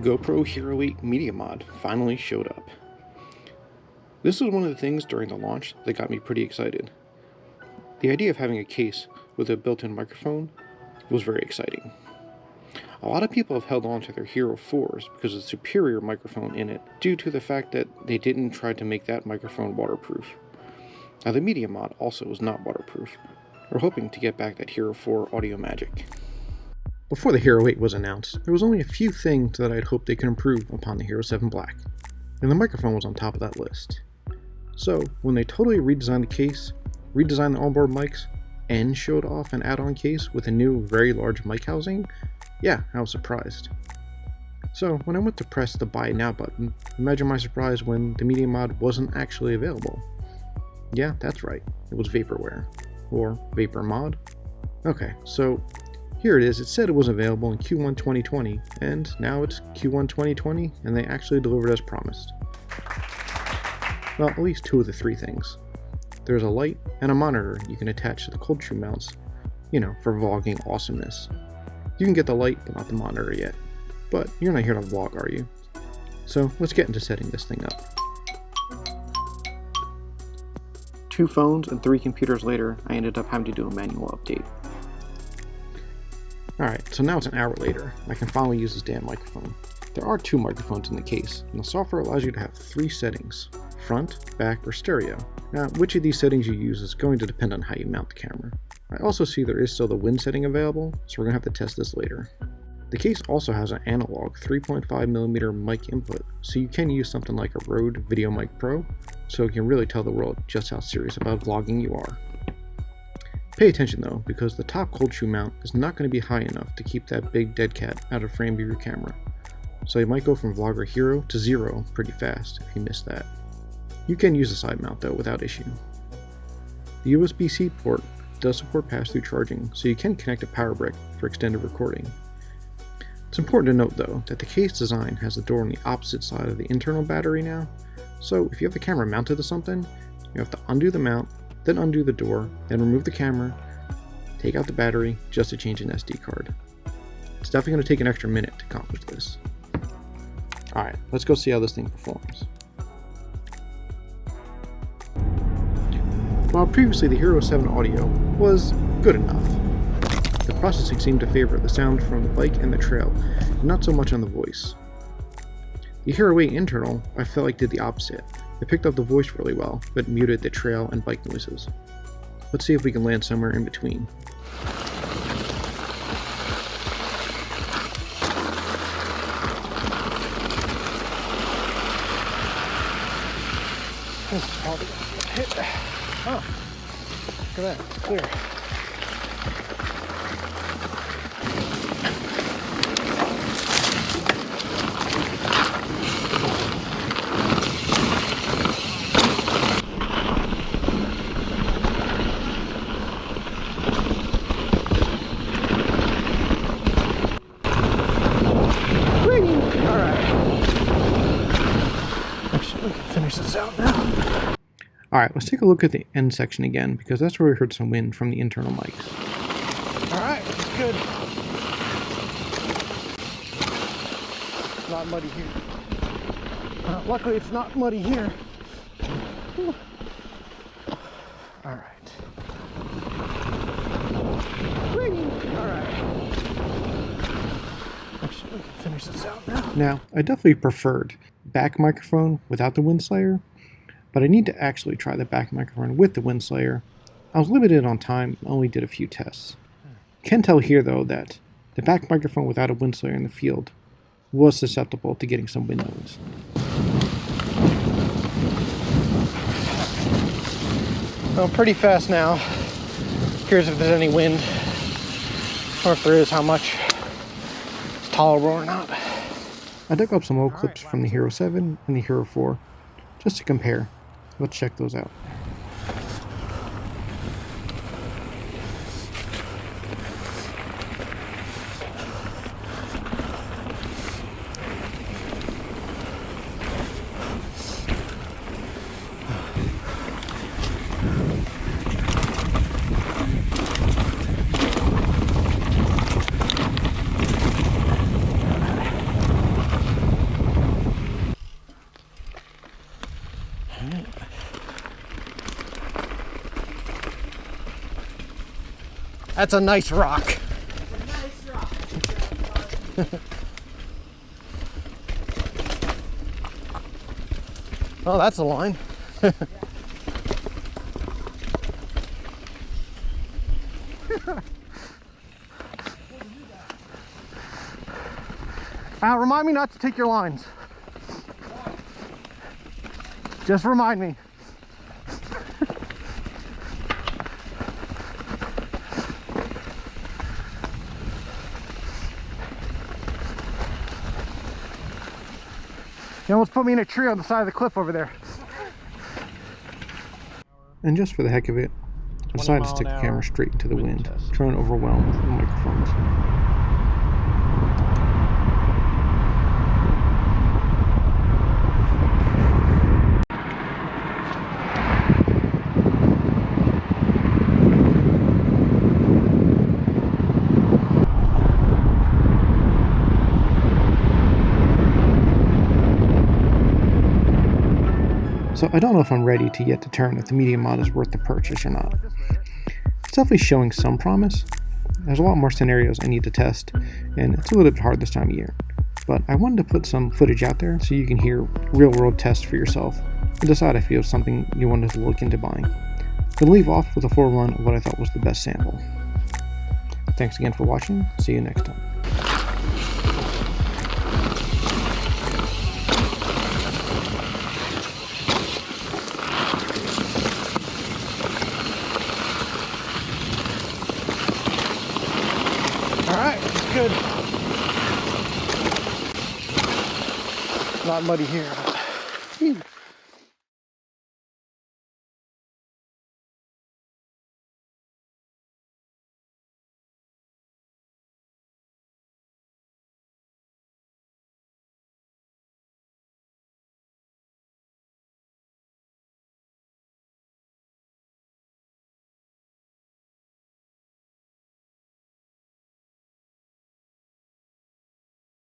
GoPro Hero 8 Media Mod finally showed up. This was one of the things during the launch that got me pretty excited. The idea of having a case with a built-in microphone was very exciting. A lot of people have held on to their Hero4's because of the superior microphone in it due to the fact that they didn't try to make that microphone waterproof. Now the Media Mod also is not waterproof. We're hoping to get back that Hero4 audio magic. Before the Hero 8 was announced, there was only a few things that I'd hoped they could improve upon the Hero 7 Black, and the microphone was on top of that list. So, when they totally redesigned the case, redesigned the onboard mics, and showed off an add-on case with a new, very large mic housing, yeah, I was surprised. So, when I went to press the Buy Now button, imagine my surprise when the Media Mod wasn't actually available. Yeah, that's right, it was Vaporware. Or Vapor Mod. Okay, so here it is. It said it was available in Q1 2020, and now it's Q1 2020, and they actually delivered as promised. Well, at least two of the three things. There's a light and a monitor you can attach to the cold shoe mounts, for vlogging awesomeness. You can get the light, but not the monitor yet. But you're not here to vlog, are you? So let's get into setting this thing up. 2 phones and 3 computers later, I ended up having to do a manual update. Alright, so now it's an hour later, I can finally use this damn microphone. There are 2 microphones in the case, and the software allows you to have 3 settings: front, back, or stereo. Now, which of these settings you use is going to depend on how you mount the camera. I also see there is still the wind setting available, so we're going to have to test this later. The case also has an analog 3.5mm mic input, so you can use something like a Rode VideoMic Pro, so it can really tell the world just how serious about vlogging you are. Pay attention though, because the top cold shoe mount is not going to be high enough to keep that big dead cat out of frame of your camera, so you might go from Vlogger Hero to 0 pretty fast if you miss that. You can use the side mount though without issue. The USB-C port does support pass-through charging, so you can connect a power brick for extended recording. It's important to note though that the case design has the door on the opposite side of the internal battery now, so if you have the camera mounted to something, you have to undo the mount, then undo the door, then remove the camera, take out the battery just to change an SD card. It's definitely going to take an extra minute to accomplish this. Alright, let's go see how this thing performs. While previously the Hero 7 audio was good enough, the processing seemed to favor the sound from the bike and the trail, and not so much on the voice. The Hero 8 internal, I felt like did the opposite. It picked up the voice really well, but muted the trail and bike noises. Let's see if we can land somewhere in between. This is probably gonna hit. Oh, look at that, it's clear. Alright, let's take a look at the end section again, because that's where we heard some wind from the internal mics. Alright, good. Not muddy here. Luckily it's not muddy here. Alright. Alright. Actually, we can finish this out now. Now, I definitely preferred back microphone without the wind slayer, but I need to actually try the back microphone with the wind slayer. I was limited on time, only did a few tests. Can tell here though that the back microphone without a wind slayer in the field was susceptible to getting some wind noise. Well, pretty fast now. Curious if there's any wind, or if there is, how much. It's tolerable or not. I dug up some old clips from the Hero 7 and the Hero 4 just to compare. Let's check those out. That's a nice rock. Oh, that's a line. Remind me not to take your lines. Just remind me. You almost put me in a tree on the side of the cliff over there. And just for the heck of it, I decided to stick the camera straight into the wind, trying to overwhelm the microphones. So I don't know if I'm ready to yet determine if the medium mod is worth the purchase or not. It's definitely showing some promise. There's a lot more scenarios I need to test, and it's a little bit hard this time of year. But I wanted to put some footage out there so you can hear real-world tests for yourself and decide if you have something you wanted to look into buying. I'll leave off with a full run of what I thought was the best sample. Thanks again for watching. See you next time. Alright, it's good. Not muddy here. But...